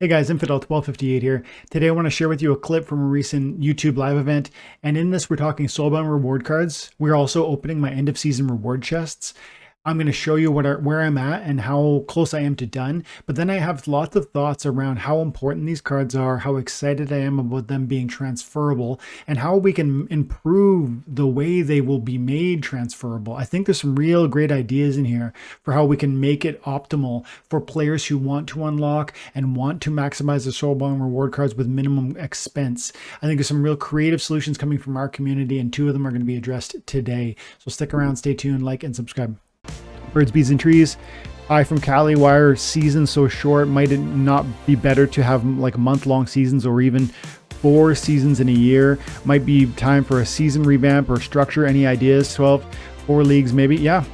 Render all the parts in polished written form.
Hey guys, Infidel1258 here. Today I want to share with you a clip from a recent YouTube live event, and in this we're talking soulbound reward cards. We're also opening my end of season reward chests. I'm going to show you where I'm at and how close I am to done, but then I have lots of thoughts around how important these cards are, how excited I am about them being transferable, and how we can improve the way they will be made transferable. I think there's some real great ideas in here for how we can make it optimal for players who want to unlock and want to maximize the soulbound reward cards with minimum expense. I think there's some real creative solutions coming from our community, and two of them are going to be addressed today. So stick around, stay tuned, like and subscribe. Birds, bees, and trees. Hi from Cali. Why are seasons so short? Might it not be better to have like month-long seasons or even 4 seasons in a year? Might be time for a season revamp or structure. Any ideas? 4 leagues maybe? Yeah.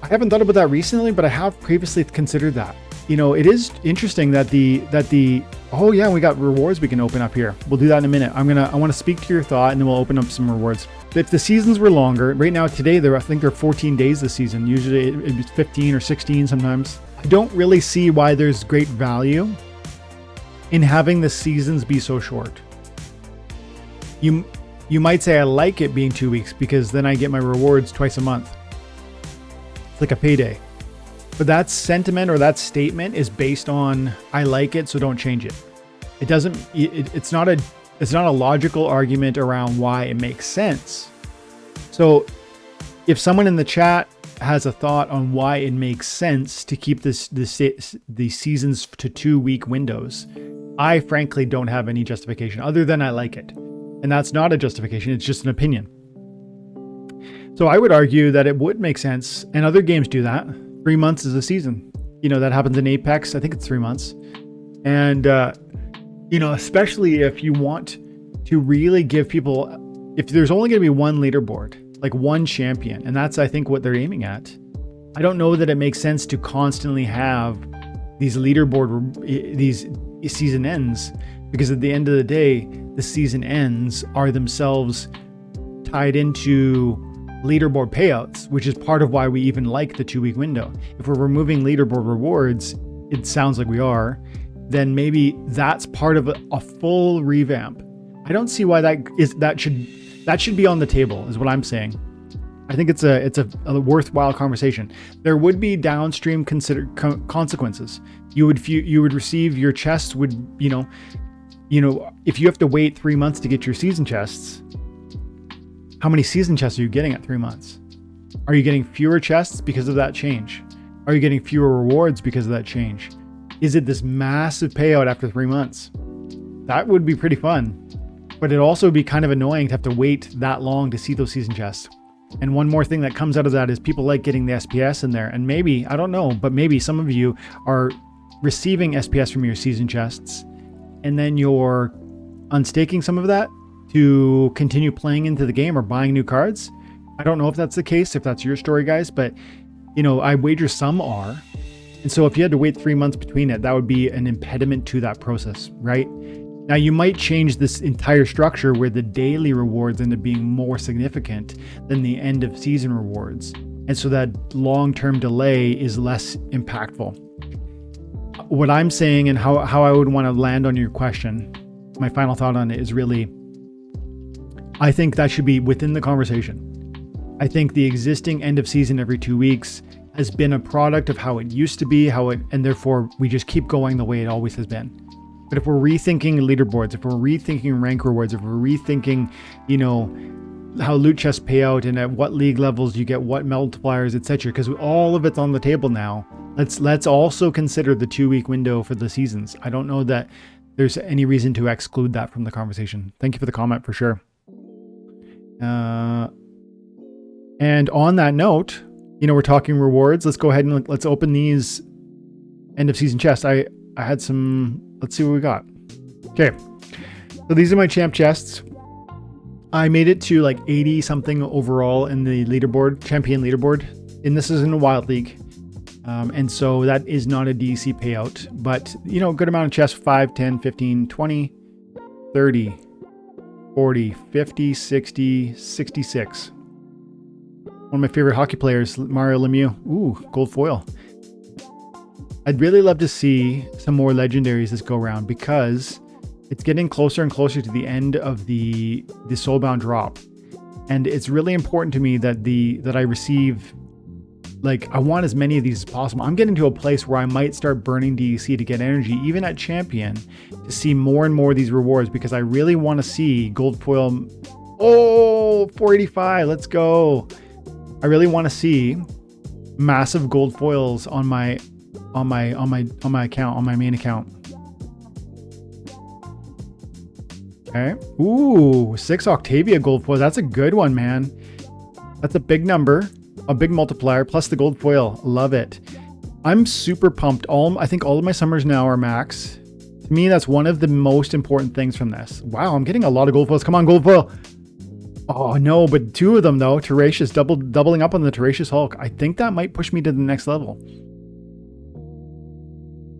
I haven't thought about that recently, but I have previously considered that. You know, it is interesting that oh yeah, we got rewards we can open up here. We'll do that in a minute. I want to speak to your thought, and then we'll open up some rewards. If the seasons were longer, right now today I think they're 14 days this season. Usually it's 15 or 16 sometimes. I don't really see why there's great value in having the seasons be so short. You might say I like it being 2 weeks because then I get my rewards twice a month. It's like a payday. But that sentiment or that statement is based on I like it, so don't change it. It doesn't. It's not a logical argument around why it makes sense. So, if someone in the chat has a thought on why it makes sense to keep the seasons to 2-week windows, I frankly don't have any justification other than I like it, and that's not a justification. It's just an opinion. So I would argue that it would make sense, and other games do that. 3 months is a season. You know, that happens in Apex. I think it's 3 months. And, you know, especially if you want to really give people, if there's only going to be one leaderboard, like one champion, and that's, I think, what they're aiming at. I don't know that it makes sense to constantly have these these season ends, because at the end of the day, the season ends are themselves tied into leaderboard payouts, which is part of why we even like the 2-week window. If we're removing leaderboard rewards, it sounds like we are, then maybe that's part of a full revamp. I don't see why that should be on the table, is what I'm saying. I think it's a worthwhile conversation. There would be downstream consequences. You would receive your chests would, you know, if you have to wait 3 months to get your season chests, how many season chests are you getting at 3 months? Are you getting fewer chests because of that change? Are you getting fewer rewards because of that change? Is it this massive payout after 3 months? That would be pretty fun, but it'd also be kind of annoying to have to wait that long to see those season chests. And one more thing that comes out of that is people like getting the SPS in there. And maybe, I don't know, but maybe some of you are receiving SPS from your season chests, and then you're unstaking some of that to continue playing into the game or buying new cards. I don't know if that's the case, if that's your story, guys, but you know, I wager some are. And so if you had to wait 3 months between it, that would be an impediment to that process, right? Now you might change this entire structure where the daily rewards end up being more significant than the end of season rewards. And so that long-term delay is less impactful. What I'm saying and how I would want to land on your question, my final thought on it is really, I think that should be within the conversation. I think the existing end of season every 2 weeks has been a product of how it used to be, and therefore we just keep going the way it always has been. But if we're rethinking leaderboards, if we're rethinking rank rewards, if we're rethinking, you know, how loot chests pay out and at what league levels you get what multipliers, etc., because all of it's on the table now. Let's also consider the 2-week window for the seasons. I don't know that there's any reason to exclude that from the conversation. Thank you for the comment for sure. And on that note, you know, we're talking rewards. Let's go ahead and let's open these end of season chests. I had some, let's see what we got. Okay. So these are my champ chests. I made it to like 80 something overall in the leaderboard, champion leaderboard. And this is in a wild league. And so that is not a DC payout, but you know, good amount of chests, 5, 10, 15, 20, 30, 40, 50, 60, 66. One of my favorite hockey players, Mario Lemieux. Ooh, gold foil. I'd really love to see some more legendaries this go around, because it's getting closer and closer to the end of the soulbound drop. And it's really important to me that I receive, like, I want as many of these as possible. I'm getting to a place where I might start burning DEC to get energy, even at champion, to see more and more of these rewards, because I really want to see gold foil. Oh, 485, let's go. I really want to see massive gold foils on my account, on my main account. Okay. Ooh, 6 Octavia gold foil. That's a good one, man. That's a big number, a big multiplier, plus the gold foil. Love it. I'm super pumped. I think all of my summers now are max. To me, that's one of the most important things from this. Wow, I'm getting a lot of gold foils. Come on, gold foil. Oh no, but 2 of them though. Tenacious, doubling up on the Tenacious Hulk. I think that might push me to the next level.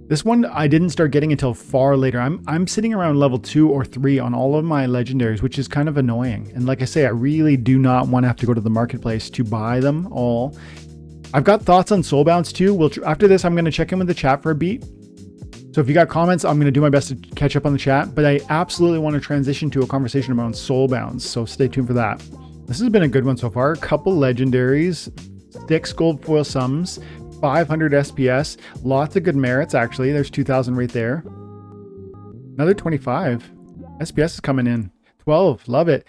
This one I didn't start getting until far later. I'm sitting around level 2 or 3 on all of my legendaries, which is kind of annoying. And like I say, I really do not want to have to go to the marketplace to buy them all. I've got thoughts on soulbounds too. After this, I'm going to check in with the chat for a beat. So if you got comments, I'm going to do my best to catch up on the chat. But I absolutely want to transition to a conversation around soulbounds. So stay tuned for that. This has been a good one so far. A couple legendaries, 6 gold foil sums, 500 SPS, lots of good merits actually. There's 2,000 right there. Another 25. SPS is coming in. 12, love it.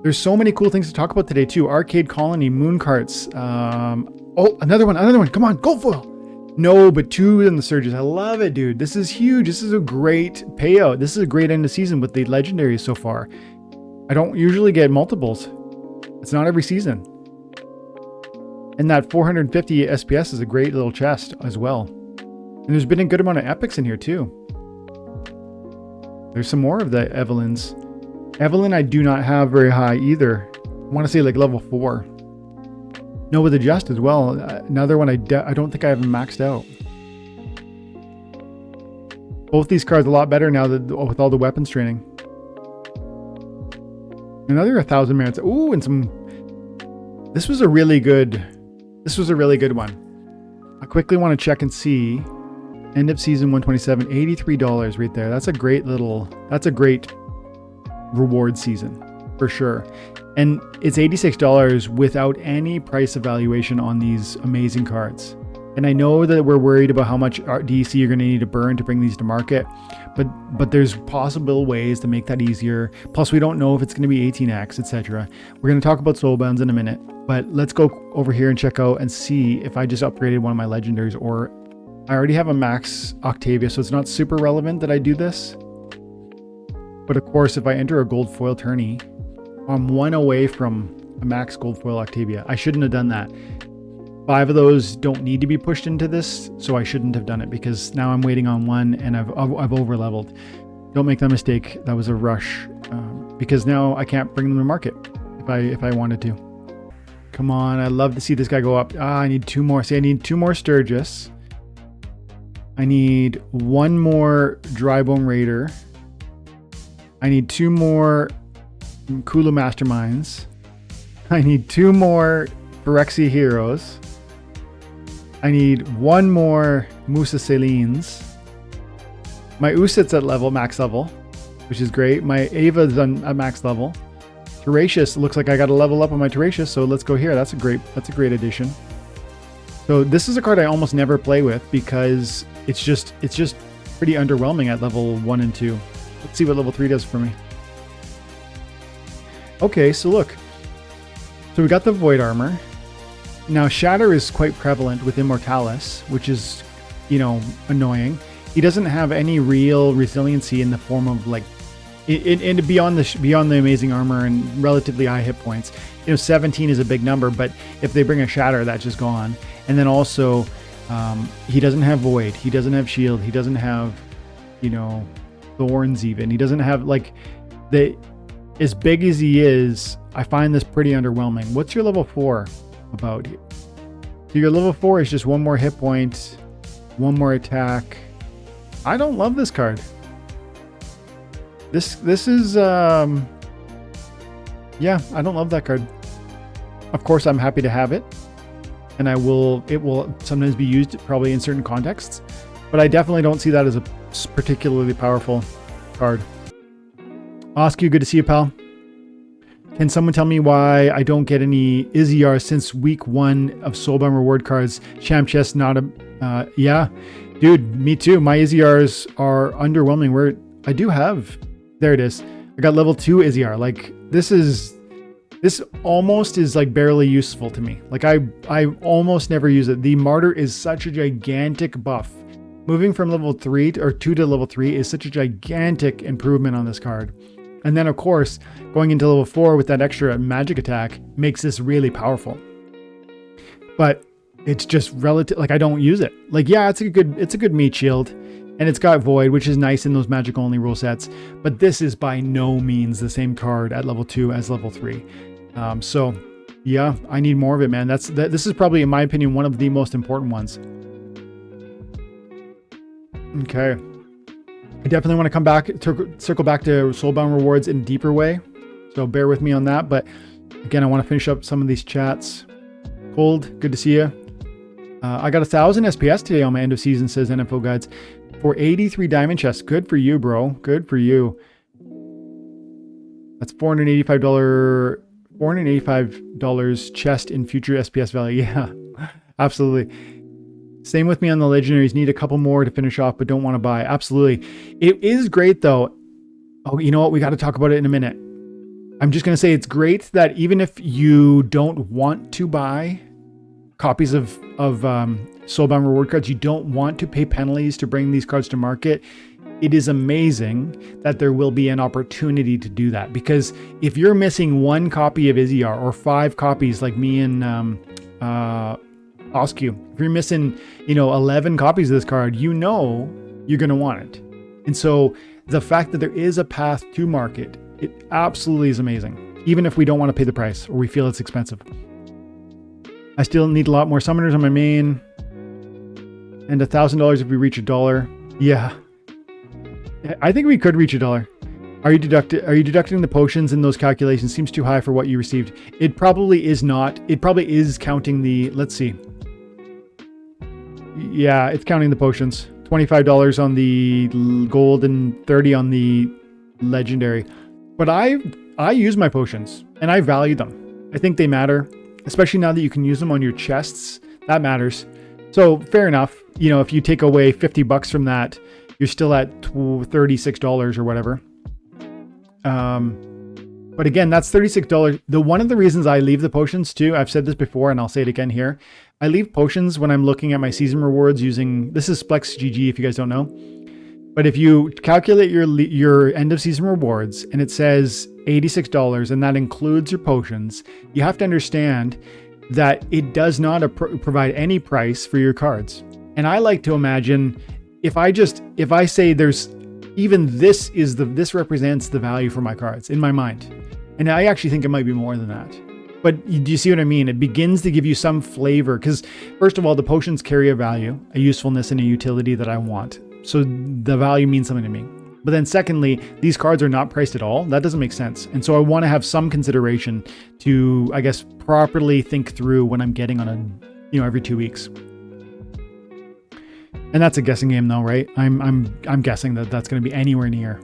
There's so many cool things to talk about today too. Arcade Colony, moon carts. Oh, another one. Come on, gold foil. No, but 2 in the surges. I love it, dude. This is huge. This is a great payout. This is a great end of season with the legendaries so far. I don't usually get multiples. It's not every season. And that 450 SPS is a great little chest as well. And there's been a good amount of epics in here too. There's some more of the Evelyn's. Evelyn I do not have very high either. I want to say like level 4. No, with the Just as well. Another one I don't think I have maxed out. Both these cards a lot better now with all the weapons training. Another 1,000 merits. Ooh, and some. This was a really good one. I quickly want to check and see. End of season 127, $83 right there. That's a great reward season for sure. And it's $86 without any price evaluation on these amazing cards. And I know that we're worried about how much DC you're going to need to burn to bring these to market, but there's possible ways to make that easier. Plus, we don't know if it's going to be 18x, etc. We're going to talk about soulbounds in a minute, but let's go over here and check out and see if I just upgraded one of my legendaries, or I already have a max Octavia, so it's not super relevant that I do this. But of course, if I enter a gold foil tourney, I'm 1 away from a max gold foil Octavia. I shouldn't have done that. 5 of those don't need to be pushed into this, so I shouldn't have done it, because now I'm waiting on 1 and I've over leveled. Don't make that mistake. That was a rush, because now I can't bring them to market if I wanted to. Come on, I'd love to see this guy go up. I need 2 more. See, I need 2 more Sturgis. I need 1 more Drybone Raider. I need 2 more Kulu Masterminds. I need 2 more Phyrexia Heroes. I need 1 more Musa Salines. My Usit's at max level, which is great. My Ava's at max level. Tenacious, looks like I got to level up on my Tenacious, so let's go here. That's a great addition. So this is a card I almost never play with because it's just pretty underwhelming at level 1 and 2. Let's see what level 3 does for me. Okay, so look. So we got the Void Armor. Now Shatter is quite prevalent with Immortalis, which is, annoying. He doesn't have any real resiliency in the form of like, beyond the amazing armor and relatively high hit points. 17 is a big number, but if they bring a Shatter, that's just gone. And then also, he doesn't have Void. He doesn't have Shield. He doesn't have, Thorns even. He doesn't have as big as he is, I find this pretty underwhelming. What's your level 4 about? So your level 4 is just 1 more hit point, 1 more attack. I don't love this card. This is yeah, I don't love that card. Of course, I'm happy to have it, and it will sometimes be used probably in certain contexts, but I definitely don't see that as a particularly powerful card. Oscu, good to see you, pal. Can someone tell me why I don't get any EZR since week 1 of Soulbound reward cards? Champ chest, not a... yeah, dude, me too. My EZRs are underwhelming. I do have... There it is. I got level 2 EZR. Like, this almost is like barely useful to me. Like, I almost never use it. The Martyr is such a gigantic buff. Moving from level 2 to level 3 is such a gigantic improvement on this card. And then, of course, going into level 4 with that extra magic attack makes this really powerful. But it's just relative. Like, I don't use it. Like, yeah, it's a good meat shield, and it's got Void, which is nice in those magic only rule sets. But this is by no means the same card at level 2 as level 3. So, yeah, I need more of it, man. This is probably, in my opinion, one of the most important ones. Okay. I definitely want to come back, circle back to Soulbound rewards in a deeper way. So bear with me on that. But again, I want to finish up some of these chats. Cold, good to see you. I got 1,000 SPS today on my end of season, says NFO Guides, for 83 diamond chests. Good for you, bro. Good for you. That's $485 chest in future SPS value. Yeah, absolutely. Same with me on the legendaries. Need a couple more to finish off, but don't want to buy. Absolutely. It is great though. Oh, you know what? We got to talk about it in a minute. I'm just going to say it's great that even if you don't want to buy copies of Soulbound reward cards, you don't want to pay penalties to bring these cards to market. It is amazing that there will be an opportunity to do that, because if you're missing 1 copy of EZR or 5 copies like me and Oscu, if you're missing, 11 copies of this card, you're going to want it. And so the fact that there is a path to market, it absolutely is amazing, even if we don't want to pay the price or we feel it's expensive. I still need a lot more summoners on my main, and $1,000 if we reach $1. Yeah, I think we could reach $1. Are you deducting the potions in those calculations? Seems too high for what you received. It probably is not. It probably is counting the, let's see. Yeah, it's counting the potions. $25 on the gold and $30 on the legendary. But I use my potions and I value them. I think they matter, especially now that you can use them on your chests. That matters. So fair enough. If you take away $50 from that, you're still at $36 or whatever. But again, that's $36. One of the reasons I leave the potions too, I've said this before and I'll say it again here. I leave potions when I'm looking at my season rewards using, this is Splex GG if you guys don't know. But if you calculate your end of season rewards and it says $86 and that includes your potions, you have to understand that it does not provide any price for your cards. And I like to imagine if I say there's, even this represents the value for my cards in my mind. And I actually think it might be more than that. But do you see what I mean? It begins to give you some flavor, because first of all, the potions carry a value, a usefulness, and a utility that I want. So the value means something to me. But then secondly, these cards are not priced at all. That doesn't make sense. And so I want to have some consideration to, I guess, properly think through when I'm getting on every 2 weeks. And that's a guessing game though, right? I'm guessing that that's going to be anywhere near.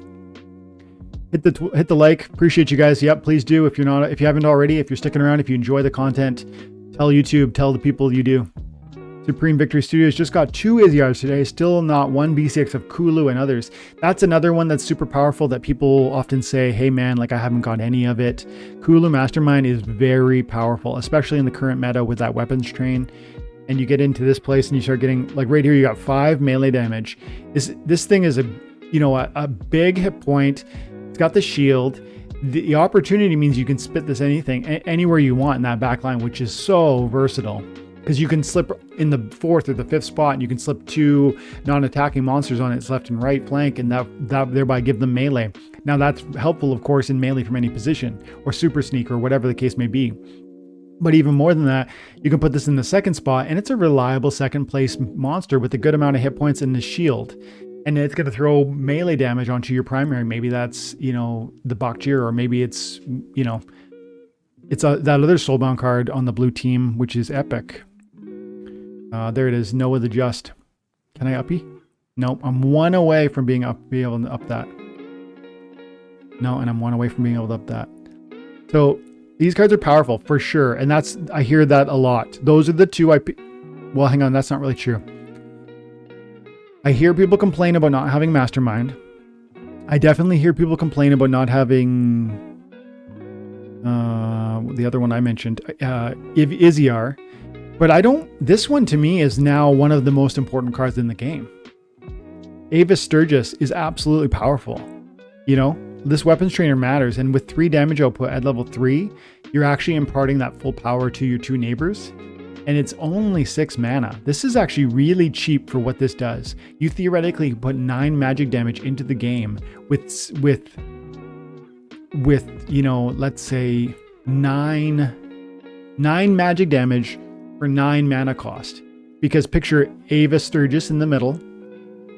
Hit the like. Appreciate you guys. Yep, please do. If you haven't already, if you're sticking around, if you enjoy the content, tell YouTube, tell the people you do. Supreme Victory Studios just got 2 EZRs today. Still not 1 BCX of Kulu and others. That's another one that's super powerful that people often say, hey man, like I haven't got any of it. Kulu Mastermind is very powerful, especially in the current meta with that weapons train. And you get into this place and you start getting, like right here, you got 5 melee damage. This thing is a big hit point. It's got the shield. The opportunity means you can spit this anywhere you want in that backline, which is so versatile. Because you can slip in the 4th or the 5th spot and you can slip 2 non-attacking monsters on its left and right flank, and that thereby give them melee. Now that's helpful, of course, in melee from any position, or super sneak, or whatever the case may be. But even more than that, you can put this in the 2nd spot, and it's a reliable 2nd place monster with a good amount of hit points and the shield. And it's going to throw melee damage onto your primary. Maybe that's, the Bakjir, or maybe it's, it's that other Soulbound card on the blue team, which is epic. There it is, Noah the Just. Can I uppy? Nope, I'm 1 away from being able to up that. No, and I'm 1 away from being able to up that. So these cards are powerful for sure, and I hear that a lot. Those are the two well, hang on, that's not really true. I hear people complain about not having Mastermind. I definitely hear people complain about not having the other one I mentioned, Iziar. But I don't. This one to me is now one of the most important cards in the game. EoS Sturgis is absolutely powerful. You know, this weapons trainer matters, and with 3 damage output at level 3, you're actually imparting that full power to your 2 neighbors. And it's only 6 mana. This is actually really cheap for what this does. You theoretically put 9 magic damage into the game with you know, let's say 9 magic damage for 9 mana cost. Because picture EoS Sturgis in the middle,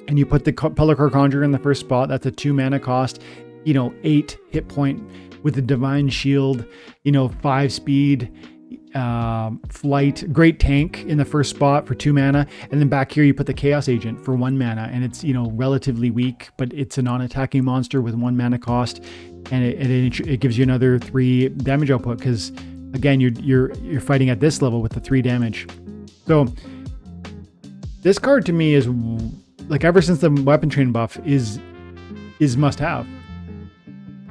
and you put the Pelakar Conjurer in the first spot. That's a 2 mana cost. You know, 8 hit point with the Divine Shield. You know, 5 speed. Flight, great tank in the first spot for 2 mana, and then back here you put the Chaos Agent for 1 mana, and it's, you know, relatively weak, but it's a non-attacking monster with 1 mana cost, and it gives you another 3 damage output because again you're fighting at this level with the 3 damage. So this card to me is like, ever since the weapon train buff is must have.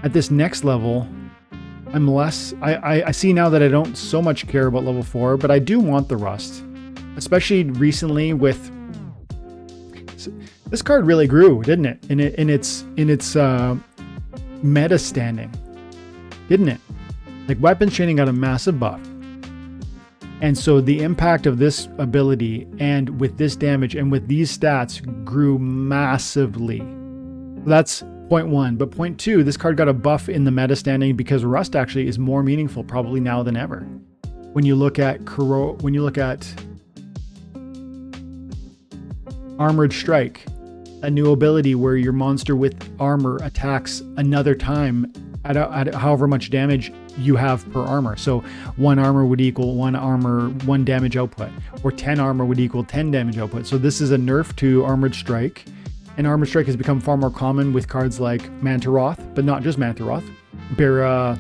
At this next level, I'm less, I see now that I don't so much care about level 4, but I do want the Rust, especially recently with this card really grew, didn't it? In its meta standing, didn't it? Like, weapons training got a massive buff. And so the impact of this ability and with this damage and with these stats grew massively. That's point 1. But point 2, this card got a buff in the meta standing because Rust actually is more meaningful probably now than ever. When you look at Armored Strike, a new ability where your monster with armor attacks another time at however much damage you have per armor. So 1 armor would equal 1 damage output, or 10 armor would equal 10 damage output. So this is a nerf to Armored Strike. And Armored Strike has become far more common with cards like Mantaroth, but not just Mantaroth. Bara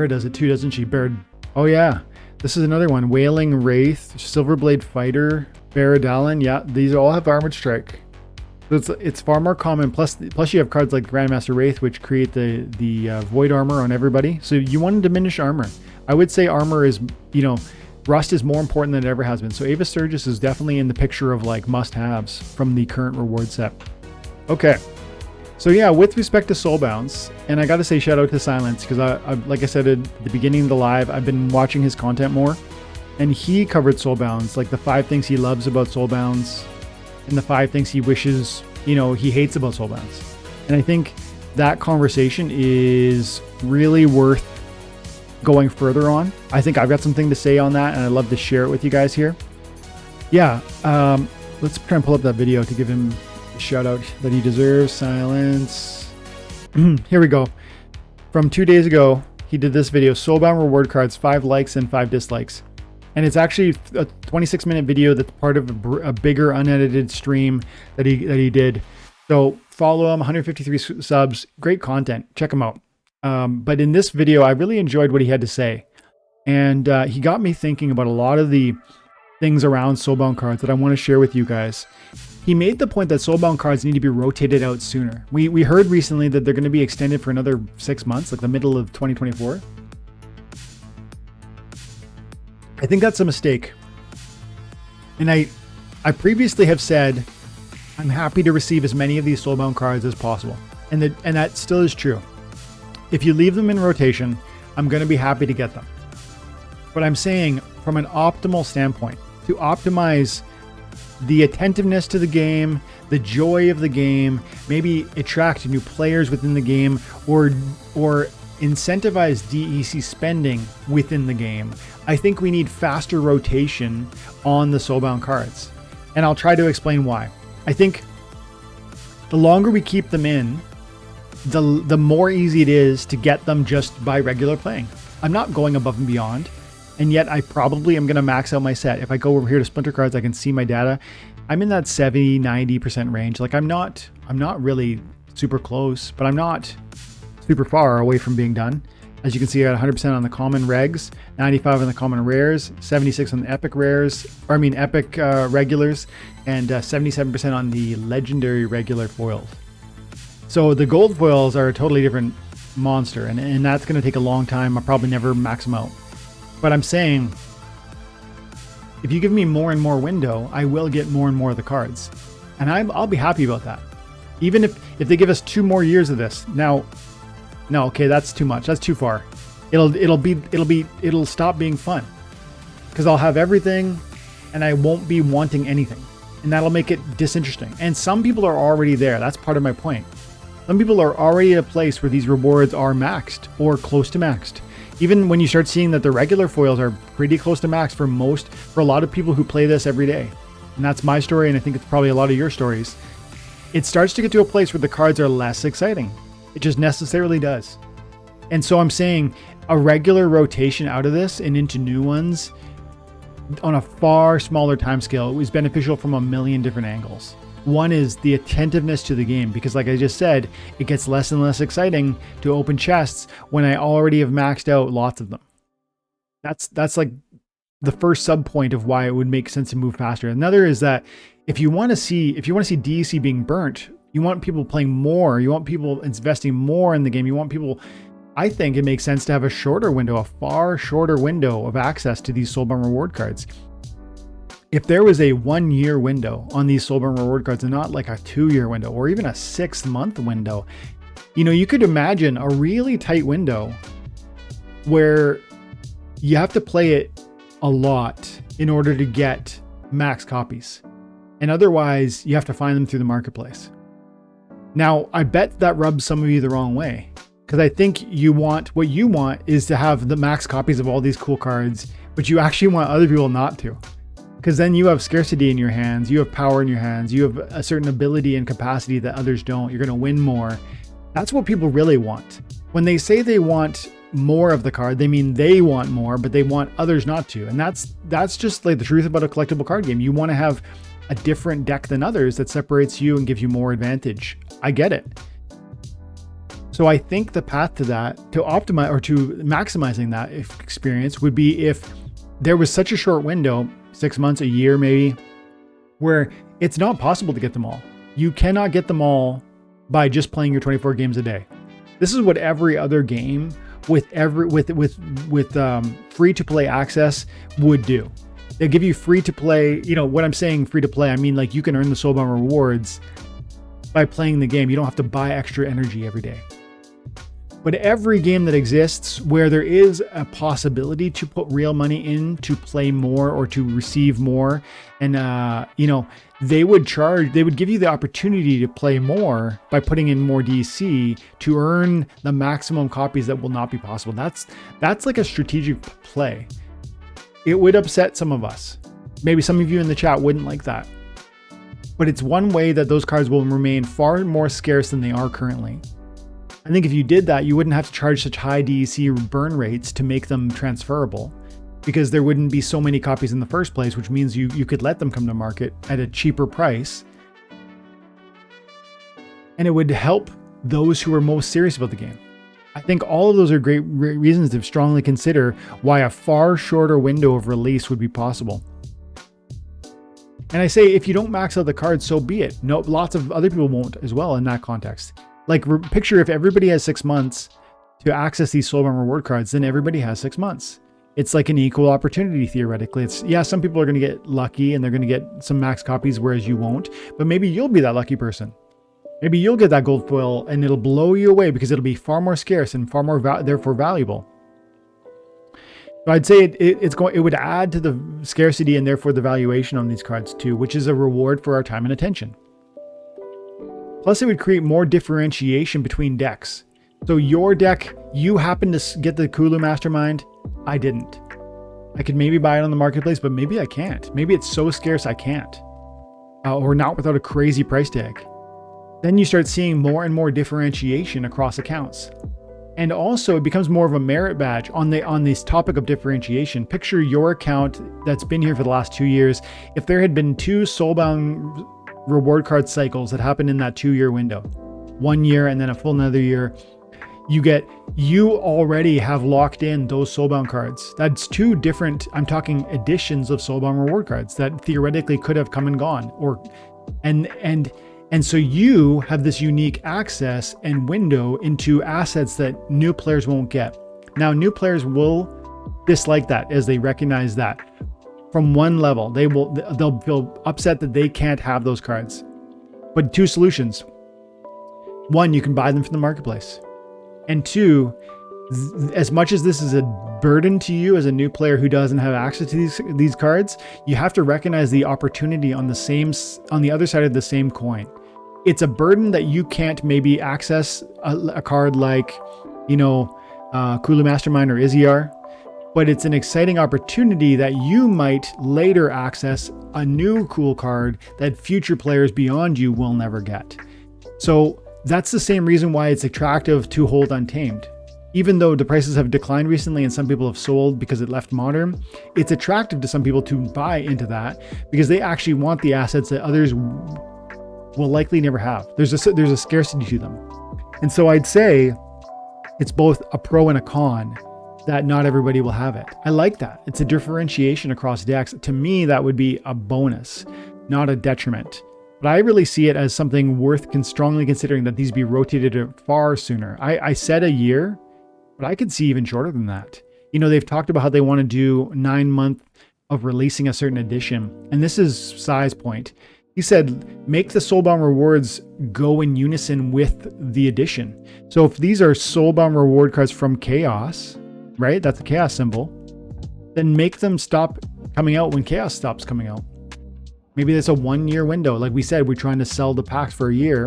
does it too, doesn't she? Oh yeah, this is another one. Wailing Wraith, Silverblade Fighter, Baradalin. Yeah, these all have Armored Strike. So it's far more common. Plus you have cards like Grandmaster Wraith, which create the Void Armor on everybody. So you want to diminish armor. I would say armor is, you know, Rust is more important than it ever has been. So EoS Sturgis is definitely in the picture of like must-haves from the current reward set. Okay. So yeah, with respect to Soulbounds, and I got to say shout out to Silence, because I like I said at the beginning of the live, I've been watching his content more, and he covered Soulbounds, like the 5 things he loves about Soulbounds and the 5 things he wishes, you know, he hates about Soulbounds. And I think that conversation is really worth going further on. I think I've got something to say on that, and I'd love to share it with you guys here. Yeah, let's try and pull up that video to give him the shout out that he deserves. Silence. Here we go. From 2 days ago, he did this video, Soulbound reward cards, 5 likes and 5 dislikes. And it's actually a 26-minute video that's part of a bigger unedited stream that he did. So follow him, 153 subs, great content. Check him out. But in this video, I really enjoyed what he had to say. And he got me thinking about a lot of the things around Soulbound cards that I want to share with you guys. He made the point that Soulbound cards need to be rotated out sooner. We heard recently that they're going to be extended for another 6 months, like the middle of 2024. I think that's a mistake. And I previously have said, I'm happy to receive as many of these Soulbound cards as possible. And that still is true. If you leave them in rotation, I'm going to be happy to get them. But I'm saying, from an optimal standpoint, to optimize the attentiveness to the game, the joy of the game, maybe attract new players within the game, or incentivize DEC spending within the game, I think we need faster rotation on the Soulbound cards. And I'll try to explain why. I think the longer we keep them in, the more easy it is to get them just by regular playing. I'm not going above and beyond, and yet I probably am going to max out my set. If I go over here to Splinter Cards, I can see my data. I'm in that 70-90% range. Like I'm not really super close, but I'm not super far away from being done. As you can see, I got 100% on the common regs, 95 on the common rares, 76 on the epic rares, or I mean epic regulars, and 77% on the legendary regular foils. So the gold foils are a totally different monster, and that's going to take a long time. I'll probably never max them out. But I'm saying, if you give me more and more window, I will get more and more of the cards. And I'll be happy about that. Even if they give us 2 more years of this. Now, no, okay, that's too much. That's too far. It'll stop being fun. Because I'll have everything and I won't be wanting anything. And that'll make it disinteresting. And some people are already there. That's part of my point. Some people are already at a place where these rewards are maxed or close to maxed. Even when you start seeing that the regular foils are pretty close to max for a lot of people who play this every day. And that's my story, and I think it's probably a lot of your stories. It starts to get to a place where the cards are less exciting. It just necessarily does. And so I'm saying a regular rotation out of this and into new ones on a far smaller time scale is beneficial from a million different angles. One is the attentiveness to the game, because like I just said, it gets less and less exciting to open chests when I already have maxed out lots of them. That's like the first sub point of why it would make sense to move faster. Another is that if you want to see DEC being burnt, you want people playing more, you want people investing more in the game, you want people, I think it makes sense to have a shorter window, a far shorter window of access to these Soulbound reward cards. If there was a 1-year window on these Soulbound reward cards and not like a 2-year window or even a 6-month window, you could imagine a really tight window where you have to play it a lot in order to get max copies. And otherwise you have to find them through the marketplace. Now, I bet that rubs some of you the wrong way, because I think what you want is to have the max copies of all these cool cards, but you actually want other people not to. Because then you have scarcity in your hands, you have power in your hands, you have a certain ability and capacity that others don't. You're going to win more. That's what people really want. When they say they want more of the card, they mean they want more, but they want others not to. And that's just like the truth about a collectible card game. You want to have a different deck than others that separates you and gives you more advantage. I get it. So I think the path to that, to optimize or to maximizing that experience, would be if there was such a short window, 6 months, a year maybe, where it's not possible to get them all. You cannot get them all by just playing your 24 games a day. This is what every other game with free to play access would do. They give you free to play. What I'm saying free to play, I mean like you can earn the Soulbound rewards by playing the game. You don't have to buy extra energy every day. But every game that exists where there is a possibility to put real money in to play more or to receive more, and they would give you the opportunity to play more by putting in more DC to earn the maximum copies that will not be possible. That's like a strategic play. It would upset some of us. Maybe some of you in the chat wouldn't like that. But it's one way that those cards will remain far more scarce than they are currently. I think if you did that, you wouldn't have to charge such high DEC burn rates to make them transferable, because there wouldn't be so many copies in the first place, which means you could let them come to market at a cheaper price. And it would help those who are most serious about the game. I think all of those are great reasons to strongly consider why a far shorter window of release would be possible. And I say, if you don't max out the cards, so be it. No, lots of other people won't as well in that context. Like, picture if everybody has 6 months to access these Soulbound reward cards, then everybody has 6 months. It's like an equal opportunity theoretically. Some people are going to get lucky and they're going to get some max copies, whereas you won't. But maybe you'll be that lucky person. Maybe you'll get that gold foil and it'll blow you away because it'll be far more scarce and far more therefore valuable. So I'd say it would add to the scarcity and therefore the valuation on these cards too, which is a reward for our time and attention. Plus, it would create more differentiation between decks. So your deck, you happen to get the Kulu Mastermind. I didn't. I could maybe buy it on the marketplace, but maybe I can't. Maybe it's so scarce I can't. Or not without a crazy price tag. Then you start seeing more and more differentiation across accounts. And also it becomes more of a merit badge on this topic of differentiation. Picture your account that's been here for the last 2 years. If there had been 2 soulbound reward card cycles that happened in that 2-year window, 1 year and then a full another year, you already have locked in those soulbound cards. That's 2 different, I'm talking editions of soulbound reward cards that theoretically could have come and gone, and so you have this unique access and window into assets that new players won't get. Now, new players will dislike that as they recognize that from one level, they'll feel upset that they can't have those cards. But 2 solutions. 1, you can buy them from the marketplace. And 2, as much as this is a burden to you as a new player who doesn't have access to these cards, you have to recognize the opportunity on the other side of the same coin. It's a burden that you can't maybe access a card like, Kulu Mastermind or Iziar, but it's an exciting opportunity that you might later access a new cool card that future players beyond you will never get. So that's the same reason why it's attractive to hold Untamed. Even though the prices have declined recently and some people have sold because it left modern, it's attractive to some people to buy into that because they actually want the assets that others will likely never have. There's a scarcity to them. And so I'd say it's both a pro and a con that not everybody will have it. I like that. It's a differentiation across decks. To me, that would be a bonus, not a detriment. But I really see it as something worth strongly considering that these be rotated far sooner. I said a year, but I could see even shorter than that. They've talked about how they want to do 9 months of releasing a certain edition. And this is Sai's point. He said, make the soulbound rewards go in unison with the edition. So if these are soulbound reward cards from Chaos, right? That's the Chaos symbol. Then make them stop coming out when Chaos stops coming out. Maybe that's a 1-year window. Like we said, we're trying to sell the packs for a year.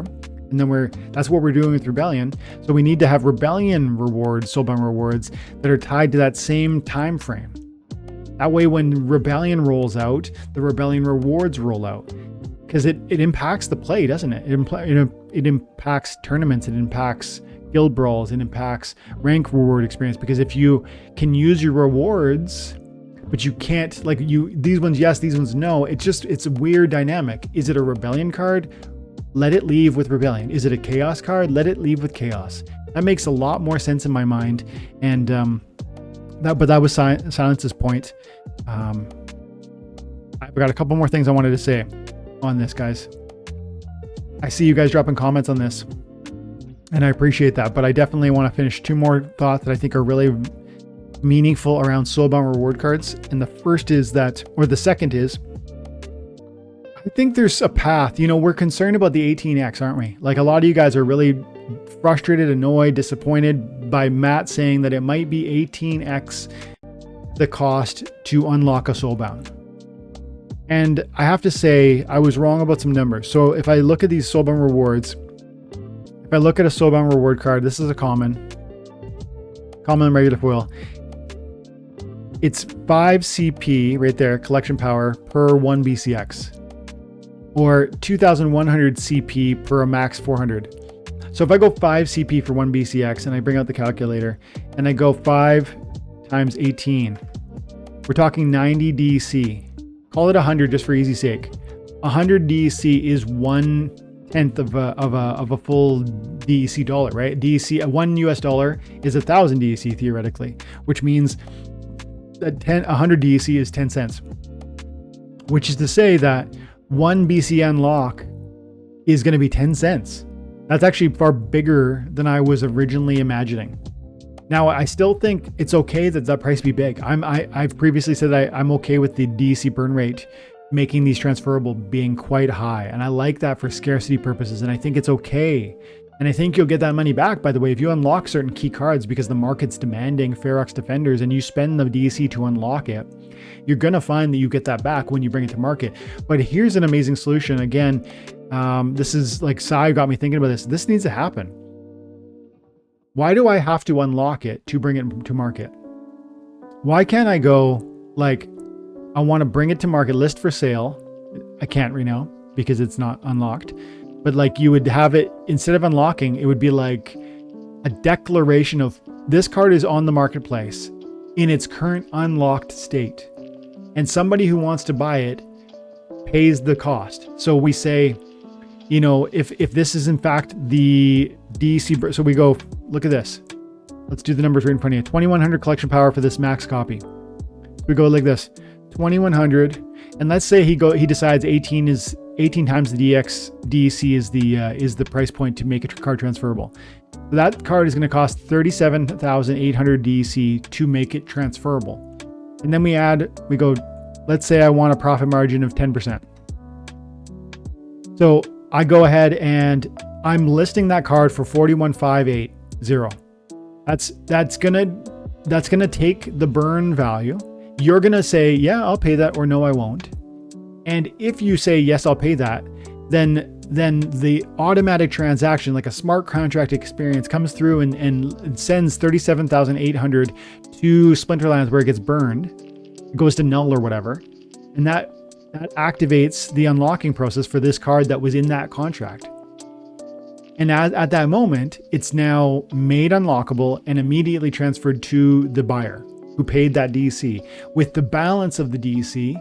And then that's what we're doing with Rebellion. So we need to have Rebellion rewards, soulbound rewards that are tied to that same time frame. That way, when Rebellion rolls out, the Rebellion rewards roll out. Because it impacts the play, doesn't it? It impacts tournaments, it impacts guild brawls, it impacts rank reward experience. Because if you can use your rewards, but you can't, these ones yes, these ones no, it's a weird dynamic. Is it a Rebellion card? Let it leave with Rebellion. Is it a Chaos card? Let it leave with Chaos. That makes a lot more sense in my mind. And that was Silence's point. I've got a couple more things I wanted to say on this, guys. I see you guys dropping comments on this, and I appreciate that, but I definitely want to finish 2 more thoughts that I think are really meaningful around soulbound reward cards. And the second is, I think there's a path. We're concerned about the 18x, aren't we? Like, a lot of you guys are really frustrated, annoyed, disappointed by Matt saying that it might be 18x the cost to unlock a soulbound. And I have to say, I was wrong about some numbers. So if I look at these soulbound rewards, if I look at a soulbound reward card, this is a common regular foil. It's 5 CP right there, collection power, per 1 BCX. Or 2,100 CP per a max 400. So if I go 5 CP for 1 BCX and I bring out the calculator and I go 5 times 18, we're talking 90 DC. Call it 100 just for easy sake. 100 DEC is 1/10 of a full DEC dollar, right? DEC, $1 US is 1,000 DEC theoretically, which means that 100 DEC is 10 cents. Which is to say that 1 BC unlock is going to be 10 cents. That's actually far bigger than I was originally imagining. Now, I still think it's okay that price be big. I've previously said I'm okay with the DEC burn rate making these transferable being quite high. And I like that for scarcity purposes. And I think it's okay. And I think you'll get that money back, by the way, if you unlock certain key cards because the market's demanding Ferox Defenders and you spend the DEC to unlock it, you're going to find that you get that back when you bring it to market. But here's an amazing solution. Again, this is like Sai got me thinking about this. This needs to happen. Why do I have to unlock it to bring it to market? Why can't I go like, I want to bring it to market, list for sale. I can't right now because it's not unlocked. But like you would have it, instead of unlocking, it would be like a declaration of this card is on the marketplace in its current unlocked state, and somebody who wants to buy it pays the cost. So we say, you know, if this is in fact the DEC, so we go, look at this. Let's do the numbers right in front of you. 2100 collection power for this max copy. We go like this, 2100, and let's say he decides 18 times the DEC is the price point to make a card transferable. So that card is going to cost 37,800 DEC to make it transferable. And then we go, let's say I want a profit margin of 10%. So I go ahead and I'm listing that card for 41,580. That's gonna take the burn value. You're gonna say, yeah, I'll pay that, or no, I won't. And if you say, yes, I'll pay that, then the automatic transaction, like a smart contract experience, comes through and sends 37,800 to Splinterlands where it gets burned. It goes to null or whatever. And that activates the unlocking process for this card that was in that contract. And at that moment, it's now made unlockable and immediately transferred to the buyer who paid that DEC. With the balance of the DEC,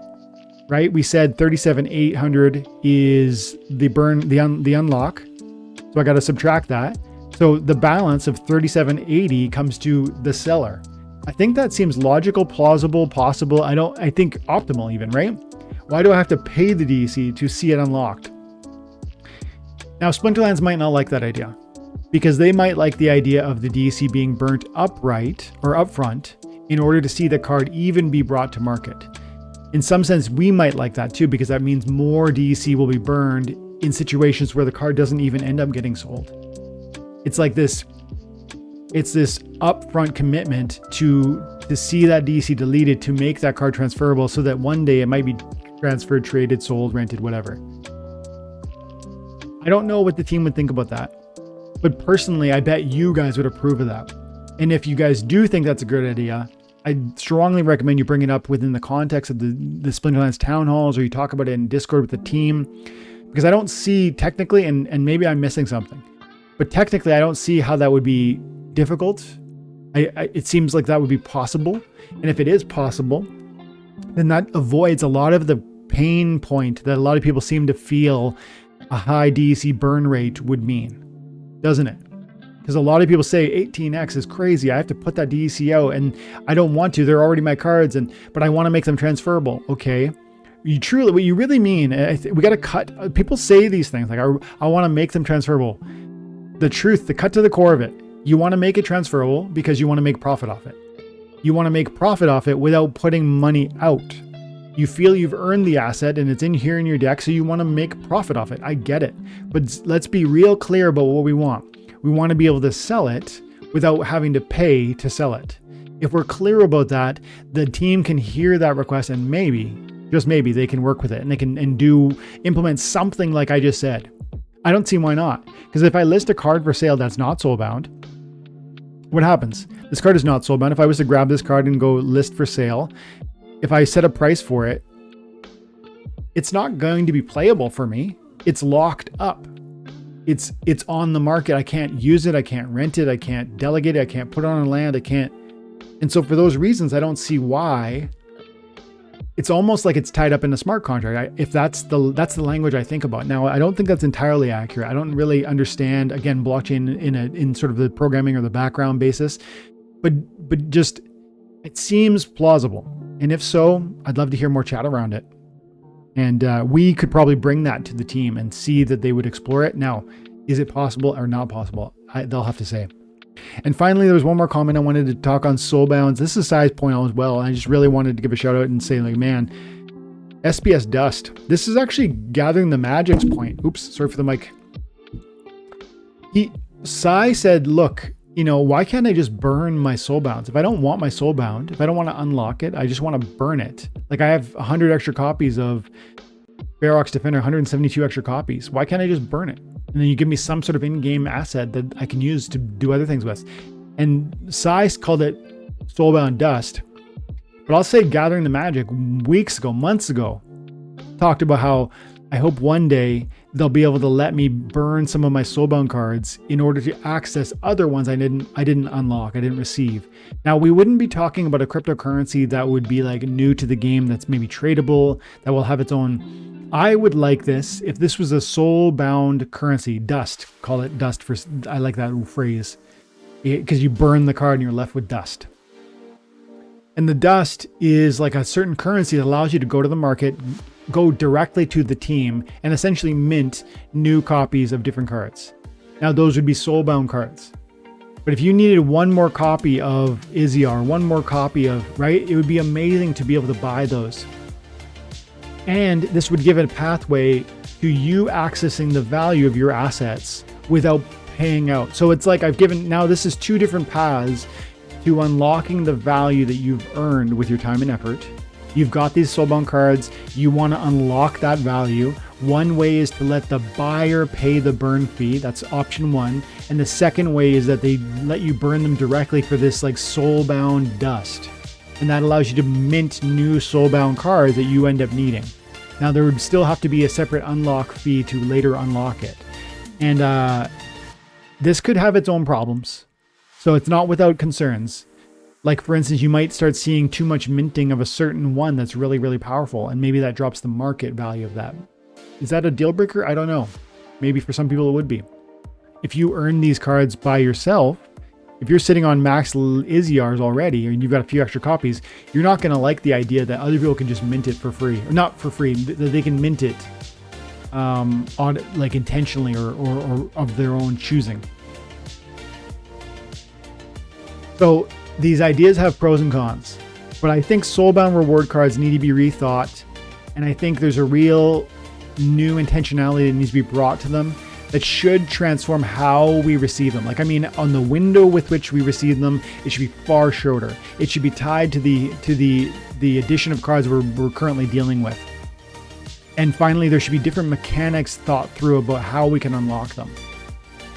right? We said 37,800 is the burn, the unlock. So I got to subtract that. So the balance of 3780 comes to the seller. I think that seems logical, plausible, possible. I think optimal even, right? Why do I have to pay the DEC to see it unlocked? Now, Splinterlands might not like that idea because they might like the idea of the DEC being burnt upright or upfront in order to see the card even be brought to market. In some sense, we might like that too, because that means more DEC will be burned in situations where the card doesn't even end up getting sold. It's like this, it's this upfront commitment to see that DEC deleted to make that card transferable so that one day it might be transferred, traded, sold, rented, whatever. I don't know what the team would think about that, but personally, I bet you guys would approve of that. And if you guys do think that's a good idea, I strongly recommend you bring it up within the context of the Splinterlands town halls, or you talk about it in Discord with the team, because I don't see technically, and maybe I'm missing something, but technically I don't see how that would be difficult. It seems like that would be possible. And if it is possible, then that avoids a lot of the pain point that a lot of people seem to feel a high DEC burn rate would mean, doesn't it? Because a lot of people say 18x is crazy. I have to put that DEC out and I don't want to. They're already my cards, but I want to make them transferable. Okay. What you really mean, we got to cut. People say these things like, I want to make them transferable. The truth, the cut to the core of it, you want to make it transferable because you want to make profit off it. You want to make profit off it without putting money out. You feel you've earned the asset and it's in here in your deck, so you want to make profit off it. I get it. But let's be real clear about what we want. We want to be able to sell it without having to pay to sell it. If we're clear about that, the team can hear that request and maybe, just maybe, they can work with it and they can implement something like I just said. I don't see why not. Because if I list a card for sale that's not soulbound, what happens? This card is not soulbound. If I was to grab this card and go list for sale, if I set a price for it, it's not going to be playable for me. It's locked up. It's on the market. I can't use it. I can't rent it. I can't delegate it. I can't put it on land. I can't. And so for those reasons, I don't see why. It's almost like it's tied up in a smart contract. If that's the language I think about. Now, I don't think that's entirely accurate. I don't really understand, again, blockchain in sort of the programming or the background basis, but just it seems plausible. And if so, I'd love to hear more chat around it. And we could probably bring that to the team and see that they would explore it. Now, is it possible or not possible? They'll have to say. And finally, there was one more comment I wanted to talk on soulbounds. This is size point as well. And I just really wanted to give a shout out and say, like, man, SPS Dust. This is actually Gathering the Magic's point. Oops, sorry for the mic. Sai said, look, why can't I just burn my soulbounds? If I don't want my soulbound, if I don't want to unlock it, I just want to burn it. Like I have 100 extra copies of Ferox Defender, 172 extra copies. Why can't I just burn it? And then you give me some sort of in-game asset that I can use to do other things with. And Sai called it Soulbound Dust. But I'll say Gathering the Magic weeks ago, months ago, talked about how I hope one day they'll be able to let me burn some of my soulbound cards in order to access other ones I didn't unlock, I didn't receive. Now, we wouldn't be talking about a cryptocurrency that would be like new to the game, that's maybe tradable, that will have its own. I would like this if this was a soulbound currency, dust. Call it dust for, I like that phrase, because you burn the card and you're left with dust. And the dust is like a certain currency that allows you to go to the market, go directly to the team, and essentially mint new copies of different cards. Now, those would be soulbound cards. But if you needed one more copy of Izziar, one more copy of, right, it would be amazing to be able to buy those. And this would give it a pathway to you accessing the value of your assets without paying out. So it's like I've given, now this is two different paths to unlocking the value that you've earned with your time and effort. You've got these soulbound cards, you want to unlock that value. One way is to let the buyer pay the burn fee, that's option one. And the second way is that they let you burn them directly for this like soulbound dust. And that allows you to mint new soulbound cards that you end up needing. Now, there would still have to be a separate unlock fee to later unlock it. And this could have its own problems. So it's not without concerns. Like, for instance, you might start seeing too much minting of a certain one that's really, really powerful. And maybe that drops the market value of that. Is that a deal breaker? I don't know. Maybe for some people it would be. If you earn these cards by yourself, if you're sitting on max Izziars already and you've got a few extra copies, you're not going to like the idea that other people can just mint it for free. Or not for free, that they can mint it like intentionally or of their own choosing. So these ideas have pros and cons, but I think soulbound reward cards need to be rethought. And I think there's a real new intentionality that needs to be brought to them that should transform how we receive them. Like, I mean, on the window with which we receive them, it should be far shorter. It should be tied to the addition of cards we're currently dealing with. And finally, there should be different mechanics thought through about how we can unlock them.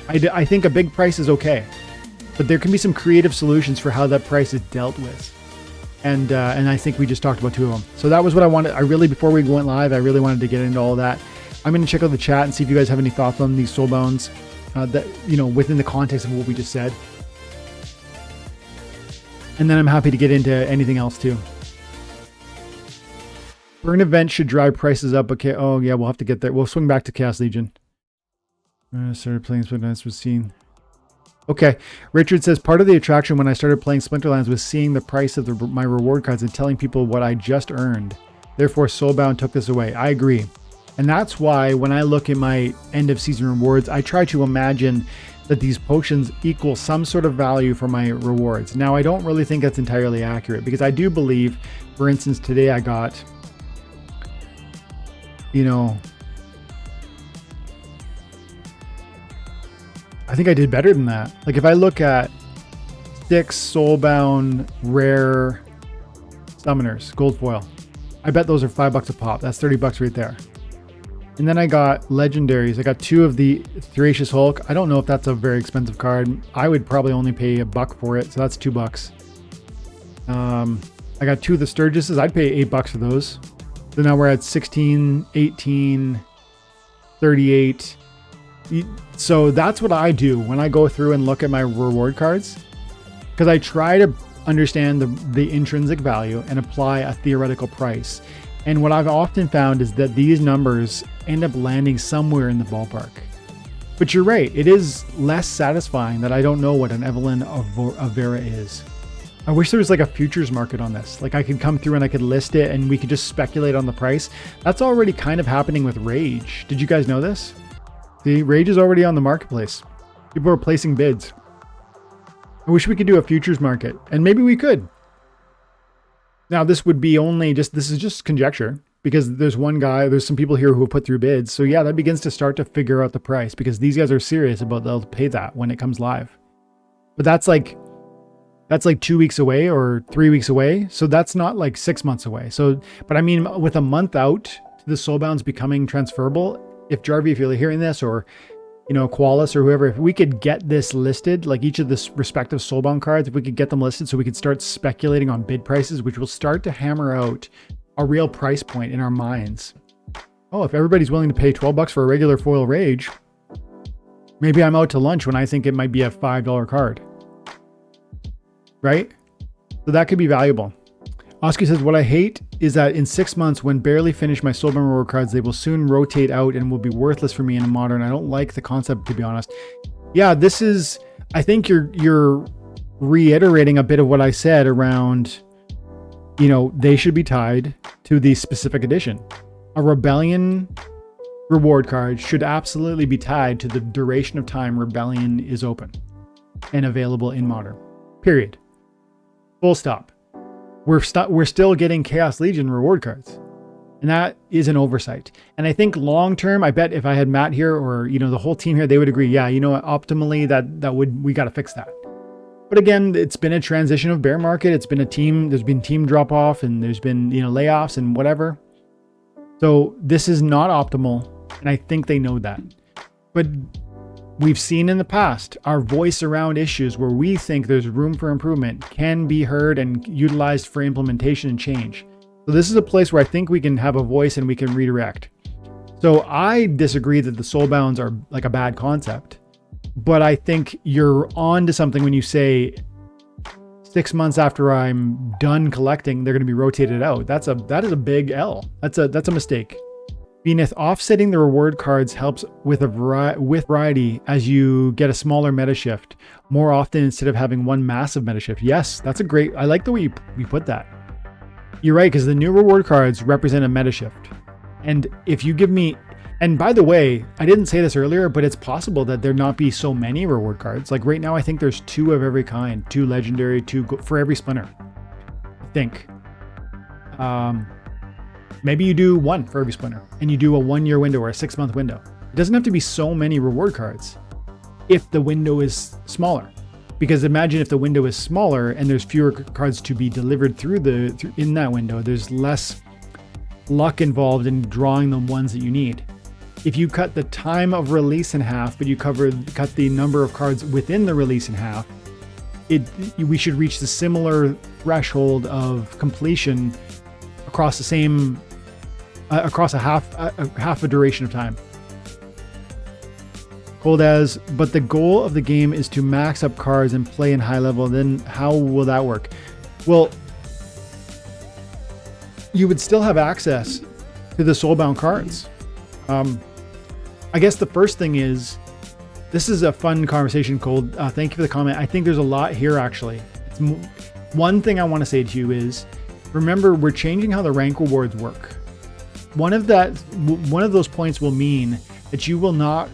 I think a big price is okay, but there can be some creative solutions for how that price is dealt with. And I think we just talked about two of them. So that was what I wanted. Before we went live, I really wanted to get into all that. I'm going to check out the chat and see if you guys have any thoughts on these soulbounds that, you know, within the context of what we just said. And then I'm happy to get into anything else too. Burn event should drive prices up. Okay. Oh yeah, we'll have to get there. We'll swing back to Chaos Legion. I started playing Splinterlands was seen. Okay. Richard says, part of the attraction when I started playing Splinterlands was seeing the price of my reward cards and telling people what I just earned. Therefore, Soulbound took this away. I agree. And that's why when I look at my end of season rewards, I try to imagine that these potions equal some sort of value for my rewards. Now, I don't really think that's entirely accurate because I do believe, for instance, today I got, you know, I think I did better than that. Like if I look at 6 soulbound rare summoners, gold foil, I bet those are $5 a pop. That's $30 right there. And then I got legendaries. I got 2 of the Thracious Hulk. I don't know if that's a very expensive card. I would probably only pay $1 for it. So that's $2. I got 2 of the Sturgises. I'd pay $8 for those. So now we're at 16, 18, 38. So that's what I do when I go through and look at my reward cards, because I try to understand the intrinsic value and apply a theoretical price. And what I've often found is that these numbers end up landing somewhere in the ballpark. But you're right, it is less satisfying that I don't know what an Evelyn of Vera is. I wish there was like a futures market on this. Like I could come through and I could list it and we could just speculate on the price. That's already kind of happening with Rage. Did you guys know this? See, Rage is already on the marketplace. People are placing bids. I wish we could do a futures market, and maybe we could. Now this would be this is just conjecture, because there's some people here who have put through bids. So yeah, that begins to start to figure out the price, because these guys are serious about they'll pay that when it comes live. But that's like 2 weeks away or 3 weeks away. So that's not like 6 months away. So, but I mean, with a month out to the soulbounds becoming transferable, if Jarvie, if you're hearing this, or, you know, Qualis or whoever, if we could get this listed, like each of the respective soulbound cards, if we could get them listed so we could start speculating on bid prices, which will start to hammer out a real price point in our minds. oh, if everybody's willing to pay 12 bucks for a regular foil rage, maybe I'm out to lunch when I think it might be a $5 card, right? So that could be valuable. Oski says, what I hate is that in 6 months, when barely finished my Soulbound reward cards, they will soon rotate out and will be worthless for me in a modern. I don't like the concept, to be honest. Yeah, this is, I think you're reiterating a bit of what I said around, you know, they should be tied to the specific edition. A Rebellion reward card should absolutely be tied to the duration of time Rebellion is open and available in modern, period. Full stop. We're still getting Chaos Legion reward cards, and that is an oversight. And I think long term, I bet if I had Matt here or, you know, the whole team here, they would agree. Yeah, you know what, optimally we got to fix that. But again, it's been a transition of bear market. It's been there's been team drop off, and there's been, you know, layoffs and whatever. So this is not optimal, and I think they know that. But we've seen in the past our voice around issues where we think there's room for improvement can be heard and utilized for implementation and change. So this is a place where I think we can have a voice and we can redirect. So I disagree that the soulbounds are like a bad concept, but I think you're on to something when you say 6 months after I'm done collecting, they're going to be rotated out. That is a big L. That's a mistake. Veneth, offsetting the reward cards helps with variety as you get a smaller meta shift more often instead of having one massive meta shift. Yes, that's a great, I like the way you put that. You're right, because the new reward cards represent a meta shift. And if you give me, and by the way, I didn't say this earlier, but it's possible that there not be so many reward cards. Like right now, I think there's 2 of every kind, 2 legendary, 2 for every splinter, I think. Maybe you do 1 for every splinter and you do a 1-year window or a 6-month window. It doesn't have to be so many reward cards if the window is smaller, because imagine if the window is smaller and there's fewer cards to be delivered in that window, there's less luck involved in drawing the ones that you need. If you cut the time of release in half, but you cut the number of cards within the release in half, we should reach the similar threshold of completion across the same across a half a duration of time. Cold as, but the goal of the game is to max up cards and play in high level. Then how will that work? Well, you would still have access to the soulbound cards. I guess the first thing is, this is a fun conversation, Cold. Thank you for the comment. I think there's a lot here actually. One thing I want to say to you is, remember, we're changing how the rank rewards work. One of those points will mean that you will not,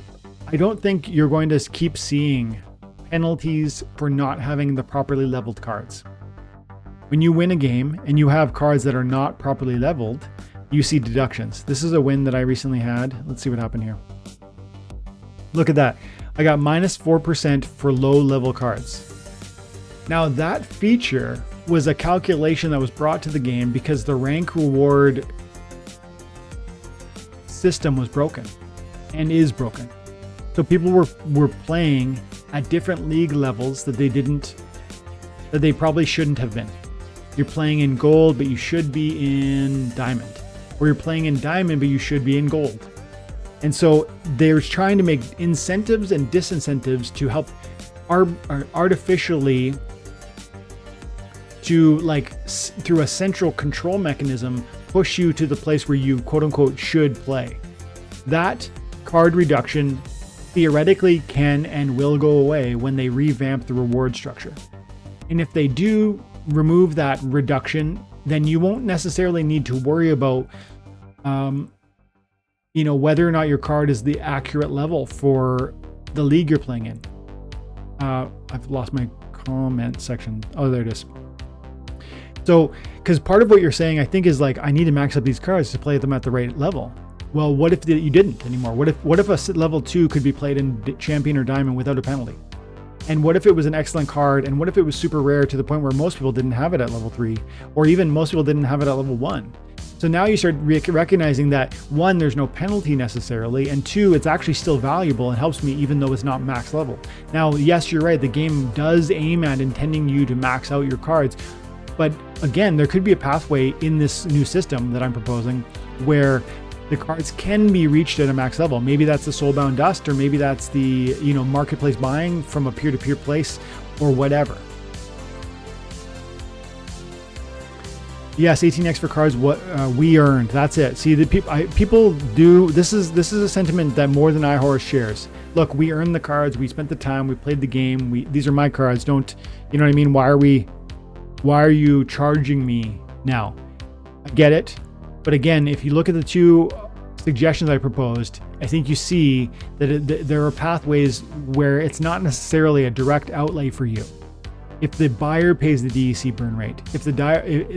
I don't think you're going to keep seeing penalties for not having the properly leveled cards. When you win a game and you have cards that are not properly leveled, you see deductions. This is a win that I recently had. Let's see what happened here. Look at that. I got -4% for low level cards. Now that feature was a calculation that was brought to the game because the rank reward system was broken and is broken. So people were playing at different league levels that they probably shouldn't have been. You're playing in gold, but you should be in diamond. Or you're playing in diamond, but you should be in gold. And so they're trying to make incentives and disincentives to help artificially, to through a central control mechanism, push you to the place where you quote unquote should play. That card reduction theoretically can and will go away when they revamp the reward structure. And if they do remove that reduction, then you won't necessarily need to worry about whether or not your card is the accurate level for the league you're playing in. I've lost my comment section. Oh, there it is. So, because part of what you're saying, I think, is like, I need to max up these cards to play them at the right level. Well, what if you didn't anymore? What if a level 2 could be played in champion or diamond without a penalty? And what if it was an excellent card? And what if it was super rare to the point where most people didn't have it at level 3, or even most people didn't have it at level 1? So now you start recognizing that 1, there's no penalty necessarily, and 2, it's actually still valuable and helps me even though it's not max level. Now, yes, you're right. The game does aim at intending you to max out your cards. But again, there could be a pathway in this new system that I'm proposing where the cards can be reached at a max level. Maybe that's the Soulbound Dust, or maybe that's the, you know, marketplace buying from a peer-to-peer place, or whatever. Yes, 18x for cards. What we earned. That's it. See, the people do. This is a sentiment that more than iHorse shares. Look, we earned the cards. We spent the time. We played the game. These are my cards. Don't, you know what I mean? Why are you charging me now? I get it, but again, if you look at the two suggestions I proposed, I think you see that there are pathways where it's not necessarily a direct outlay for you. If the buyer pays the DEC burn rate,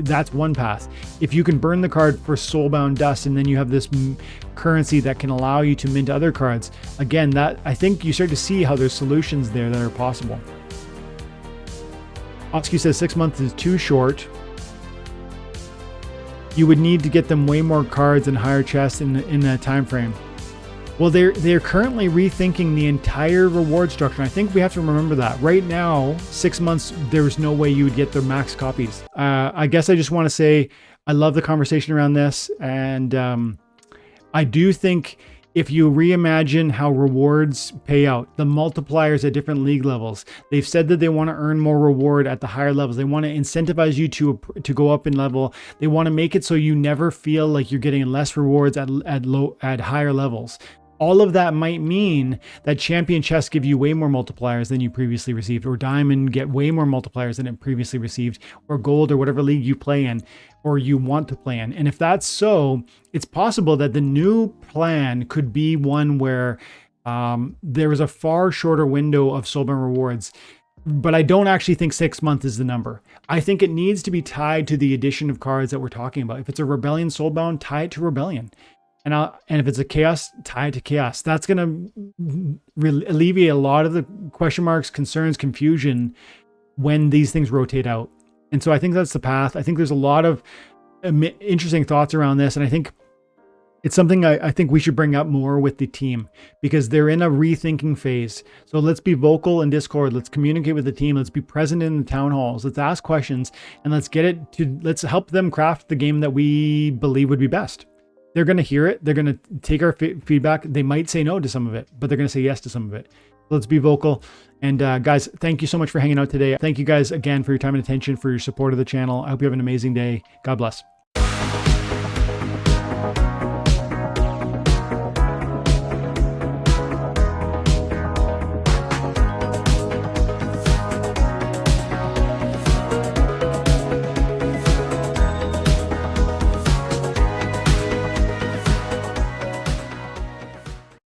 that's one path. If you can burn the card for Soulbound Dust, and then you have this currency that can allow you to mint other cards, again, that I think you start to see how there's solutions there that are possible. Otsky says 6 months is too short. You would need to get them way more cards and higher chests in that time frame. Well, they're currently rethinking the entire reward structure. I think we have to remember that. Right now, 6 months, there's no way you would get their max copies. I guess I just want to say I love the conversation around this. And I do think if you reimagine how rewards pay out, the multipliers at different league levels, they've said that they want to earn more reward at the higher levels. They want to incentivize you to go up in level. They want to make it so you never feel like you're getting less rewards at higher levels. All of that might mean that champion chests give you way more multipliers than you previously received, or diamond get way more multipliers than it previously received, or gold, or whatever league you play in or you want to play in. And if that's so, it's possible that the new plan could be one where there is a far shorter window of Soulbound rewards. But I don't actually think 6 months is the number. I think it needs to be tied to the addition of cards that we're talking about. If it's a Rebellion Soulbound, tie it to Rebellion. And if it's a Chaos, tie it to Chaos. That's going to alleviate a lot of the question marks, concerns, confusion when these things rotate out. And so I think that's the path. I think there's a lot of interesting thoughts around this. And I think it's something I think we should bring up more with the team, because they're in a rethinking phase. So let's be vocal in Discord. Let's communicate with the team. Let's be present in the town halls. Let's ask questions, and let's help them craft the game that we believe would be best. They're going to hear it. They're going to take our feedback. They might say no to some of it, but they're going to say yes to some of it. Let's be vocal. And guys, thank you so much for hanging out today. Thank you guys again for your time and attention, for your support of the channel. I hope you have an amazing day. God bless.